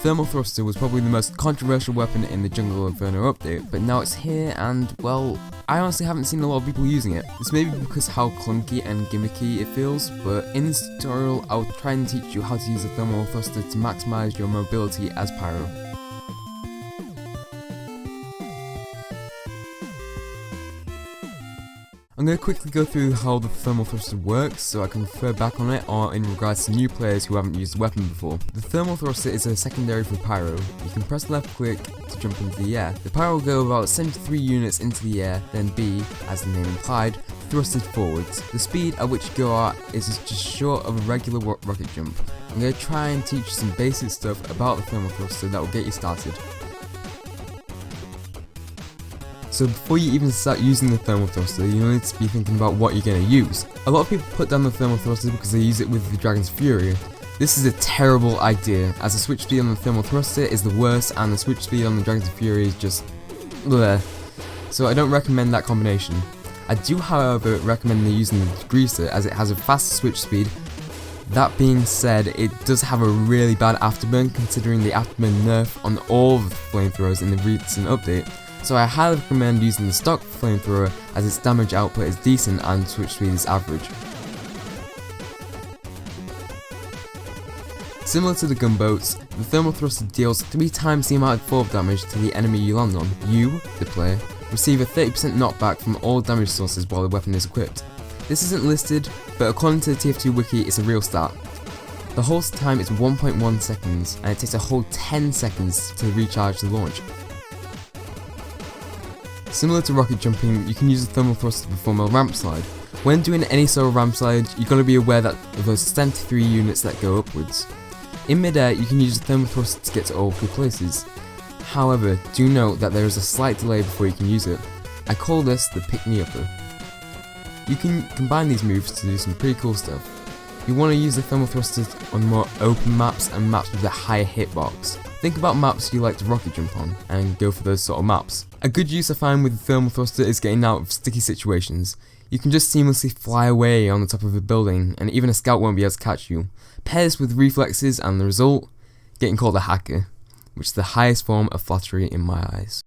thermal thruster was probably the most controversial weapon in the Jungle Inferno update, but now it's here and, well, I honestly haven't seen a lot of people using it. This may be because how clunky and gimmicky it feels, but in this tutorial I'll try and teach you how to use a thermal thruster to maximize your mobility as Pyro. I'm going to quickly go through how the thermal thruster works so I can refer back on it or in regards to new players who haven't used the weapon before. The thermal thruster is a secondary for Pyro. You can press left click to jump into the air. The Pyro will go about 73 units into the air, then be, as the name implied, thrusted forwards. The speed at which you go out is just short of a regular rocket jump. I'm going to try and teach you some basic stuff about the thermal thruster that will get you started. So before you even start using the thermal thruster, you need to be thinking about what you're going to use. A lot of people put down the thermal thruster because they use it with the Dragon's Fury. This is a terrible idea, as the switch speed on the thermal thruster is the worst and the switch speed on the Dragon's Fury is just bleh. So I don't recommend that combination. I do however recommend using the degreaser as it has a faster switch speed. That being said, it does have a really bad afterburn considering the afterburn nerf on all of the flamethrowers in the recent update. So I highly recommend using the stock flamethrower as its damage output is decent and switch speed is average. Similar to the gunboats, the thermal thruster deals 3 times the amount of fall damage to the enemy you land on. You, the player, receive a 30% knockback from all damage sources while the weapon is equipped. This isn't listed, but according to the TF2 wiki it's a real stat. The hold time is 1.1 seconds and it takes a whole 10 seconds to recharge the launch. Similar to rocket jumping, you can use the thermal thruster to perform a ramp slide. When doing any sort of ramp slide, you've got to be aware that of those 73 units that go upwards. In mid-air, you can use the thermal thruster to get to all 3 places. However, do note that there is a slight delay before you can use it. I call this the pick-me-upper. You can combine these moves to do some pretty cool stuff. You want to use the thermal thruster on more open maps and maps with a higher hitbox. Think about maps you like to rocket jump on, and go for those sort of maps. A good use I find with the thermal thruster is getting out of sticky situations. You can just seamlessly fly away on the top of a building, and even a scout won't be able to catch you. Pair this with reflexes and the result, getting called a hacker, which is the highest form of flattery in my eyes.